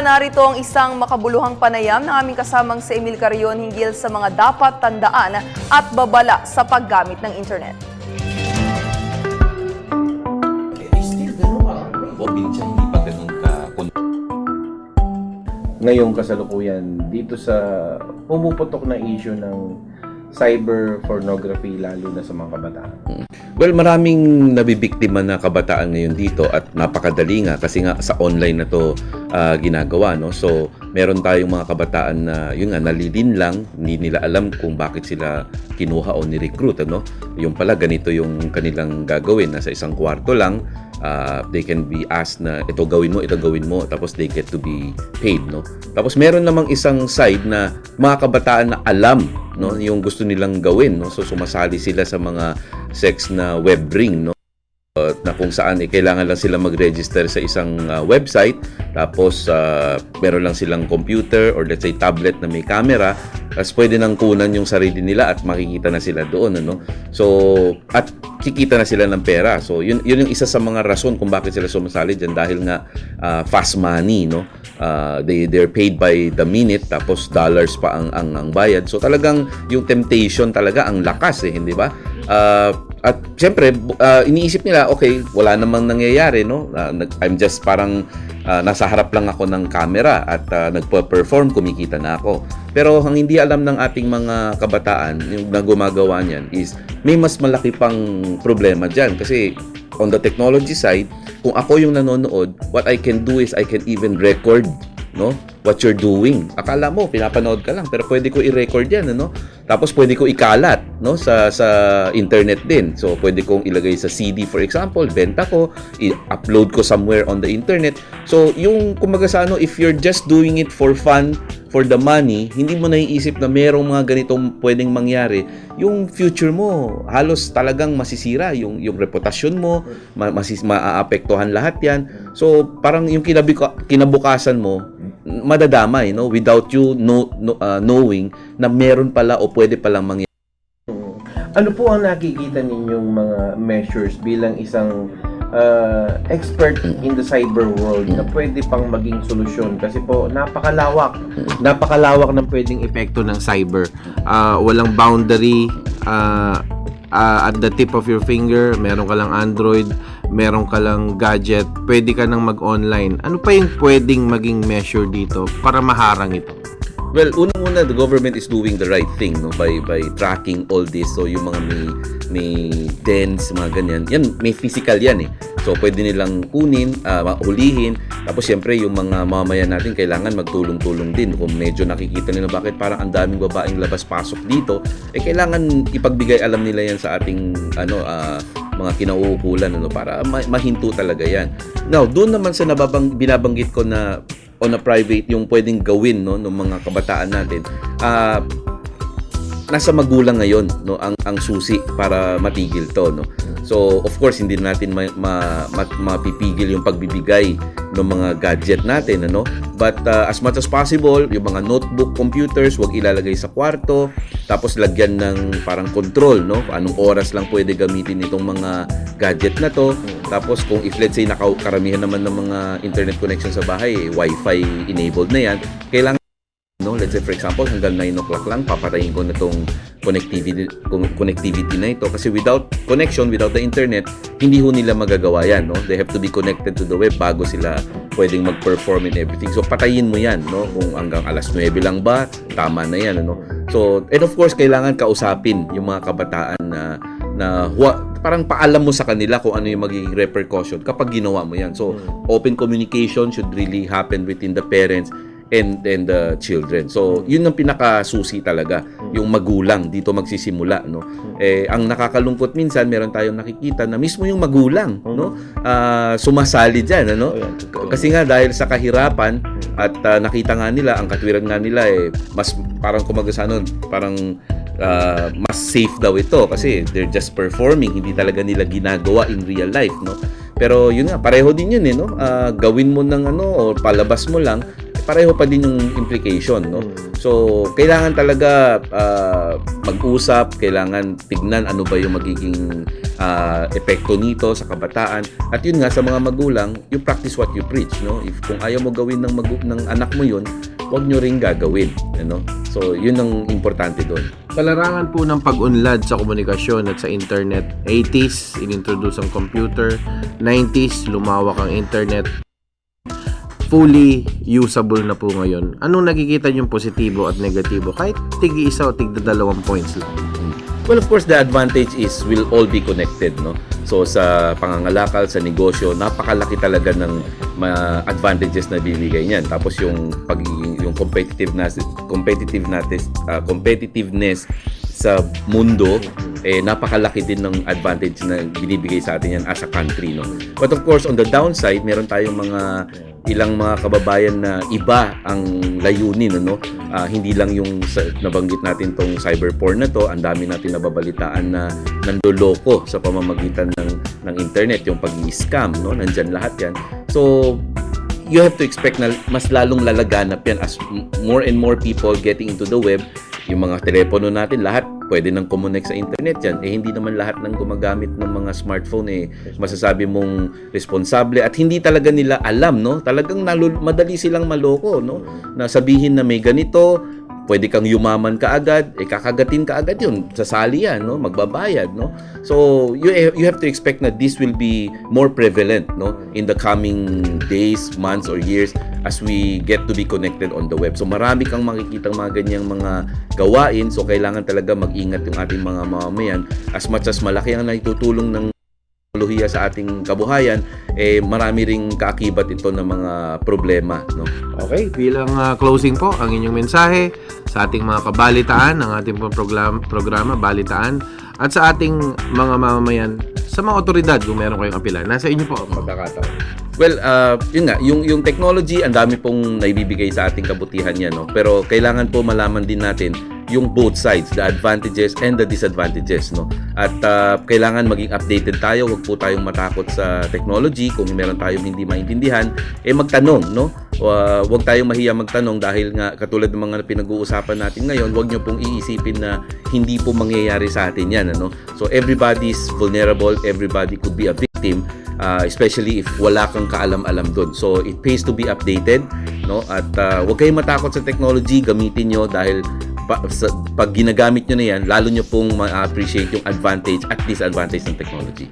Narito ang isang makabuluhang panayam ng aming kasamang si Emil Carrion hinggil sa mga dapat tandaan at babala sa paggamit ng internet. Still ganun ka. Probinsya, hindi pa ganun ka. Ngayong kasalukuyan dito sa pumuputok na issue ng cyber pornography lalo na sa mga kabataan. Well, maraming nabibiktima na kabataan ngayon dito at napakadali nga kasi nga sa online na to ginagawa, no? So, meron tayong mga kabataan na yun nga nalilin lang, hindi nila alam kung bakit sila kinuha o ni-recruit, ano? Yung pala ganito yung kanilang gagawin, nasa isang kwarto lang. They can be asked na ito gawin mo, tapos they get to be paid, no? Tapos meron namang isang side na mga kabataan na alam, no, yung gusto nilang gawin, no? So sumasali sila sa mga sex na web ring, no? Na kung saan kailangan lang sila mag-register sa isang website, tapos meron lang silang computer or let's say tablet na may camera, tapos pwede nang kunan yung sarili nila at makikita na sila doon, ano? So at kikita na sila ng pera. So yun yung isa sa mga rason kung bakit sila sumasali diyan, dahil nga fast money, no? They're paid by the minute, tapos dollars pa ang bayad. So talagang yung temptation talaga ang lakas, hindi ba? At siyempre, iniisip nila, okay, wala namang nangyayari, no? I'm just parang nasa harap lang ako ng camera at nagpa-perform, kumikita na ako. Pero ang hindi alam ng ating mga kabataan, yung na gumagawa niyan, is may mas malaki pang problema dyan. Kasi on the technology side, kung ako yung nanonood, what I can do is I can even record, no, what you're doing. Akala mo pinapanood ka lang, pero pwede ko i-record 'yan, ano? Tapos pwede ko ikalat, no, sa internet din. So pwede kong ilagay sa CD, for example, benta ko, i-upload ko somewhere on the internet. So yung kumaga sa ano, if you're just doing it for fun, for the money, hindi mo naiisip na merong mga ganitong pwedeng mangyari. Yung future mo halos talagang masisira, yung reputasyon mo, maaapektuhan lahat 'yan. So parang yung kinabukasan mo madadamay, no, without you knowing na meron pala o pwede palang mangyari. Ano po ang nakikita ninyong mga measures bilang isang expert in the cyber world na pwede pang maging solusyon? Kasi po napakalawak ng pwedeng epekto ng cyber. Walang boundary, at the tip of your finger, meron ka lang Android, meron ka lang gadget, pwede ka nang mag-online. Ano pa yung pwedeng maging measure dito para maharang ito? Well, unang-una, the government is doing the right thing, no, by tracking all this. So yung mga may dens, mga ganyan, yan may physical yan, eh. So pwede nilang kunin, hulihin. Tapos siyempre yung mga mamamayan natin kailangan magtulong-tulong din. Kung medyo nakikita nila bakit parang ang daming babaeng labas-pasok dito, kailangan ipagbigay alam nila yan sa ating mga kinauukulan, para mahinto talaga yan. Now, doon naman sa binabanggit ko na on a private, yung pwedeng gawin, no, ng mga kabataan natin, nasa magulang ngayon, no, ang susi para matigil to, no. So of course hindi natin mapipigil yung pagbibigay ng mga gadget natin, ano, but as much as possible yung mga notebook, computers, wag ilalagay sa kwarto, tapos lagyan ng parang control, no, anong oras lang pwede gamitin itong mga gadget na to. Tapos kung if let's say karamihan naman ng mga internet connection sa bahay, wifi enabled na yan, kailangan, no, let's say for example hanggang 9 o'clock lang papatayin ko na itong connectivity na ito, kasi without connection, without the internet, hindi ho nila magagawa yan, no? They have to be connected to the web bago sila pwedeng mag-perform in everything. So patayin mo yan, no? Kung hanggang alas 9 lang ba, tama na yan, ano? So, and of course kailangan kausapin yung mga kabataan na parang paalam mo sa kanila kung ano yung magiging repercussion kapag ginawa mo yan. So open communication should really happen within the parents and the children. So, yun ang pinakasusi talaga, yung magulang dito magsisimula, no. Ang nakakalungkot minsan, meron tayong nakikita na mismo yung magulang, no, sumasali diyan, ano. Kasi nga dahil sa kahirapan at nakita nga nila, ang katwiran nga nila mas parang parang mas safe daw ito kasi they're just performing, hindi talaga nila ginagawa in real life, no. Pero yun nga, pareho din yun, no. Gawin mo ng o palabas mo lang, pareho pa din yung implication, no? So, kailangan talaga mag-usap, kailangan tignan ano ba yung magiging epekto nito sa kabataan. At yun nga, sa mga magulang, you practice what you preach, no? If kung ayaw mo gawin ng anak mo yun, huwag nyo rin gagawin, ano? So, yun ang importante doon. Kalarangan po ng pag-unlad sa komunikasyon at sa internet. 80s, inintroduce ang computer. 90s, lumawak ang internet. Fully usable na po ngayon. Anong nakikita niyong positibo at negatibo? Kahit tig-isa o tig-2 points lang. Well, of course, the advantage is we'll all be connected, no? So, sa pangangalakal, sa negosyo, napakalaki talaga ng advantages na binibigay niyan. Tapos yung competitiveness sa mundo, napakalaki din ng advantage na binibigay sa atin yan as a country, no? But of course, on the downside, meron tayong ilang mga kababayan na iba ang layunin, no? Hindi lang yung nabanggit natin tong cyber porn na to, ang dami natin nababalitaan na nandoloko sa pamamagitan ng internet, yung pag-i-scam, no? Nandyan lahat yan. So, you have to expect na mas lalong lalaganap yan as more and more people getting into the web. Yung mga telepono natin, lahat pwede nang connect sa internet yan. Hindi naman lahat ng gumagamit ng mga smartphone masasabi mong responsable at hindi talaga nila alam, no? Talagang madali silang maloko, no? Na sabihin na may ganito, pwede kang yumaman kaagad, kakagatin kaagad yun. Sasali yan, no? Magbabayad, no? So, you have to expect na this will be more prevalent, no? In the coming days, months, or years as we get to be connected on the web. So, marami kang makikitang mga ganyang mga gawain. So, kailangan talaga mag-ingat yung ating mga mamamayan. As much as malaki ang naitutulong ng teknolohiya sa ating kabuhayan, marami ring kaakibat ito ng mga problema, no? Okay, bilang closing po, ang inyong mensahe sa ating mga kabalitaan, ang ating programa, Balitaan, at sa ating mga mamamayan, sa mga otoridad, kung meron kayong apilan. Nasa inyo po ang pagkakataon. Well, yun nga, yung technology, ang dami pong naibibigay sa ating kabutihan yan, no? Pero kailangan po malaman din natin yung both sides, the advantages and the disadvantages, no? At kailangan maging updated tayo, huwag po tayong matakot sa technology. Kung meron tayong hindi maintindihan, magtanong, no? Huwag tayong mahiya magtanong dahil nga katulad ng mga pinag-uusapan natin ngayon, huwag nyo pong iisipin na hindi po mangyayari sa atin yan, ano? So everybody's vulnerable, everybody could be a victim, especially if wala kang kaalam-alam doon. So it pays to be updated, no? At huwag kayong matakot sa technology, gamitin nyo dahil pag ginagamit nyo na yan, lalo nyo pong ma-appreciate yung advantage at disadvantage ng technology.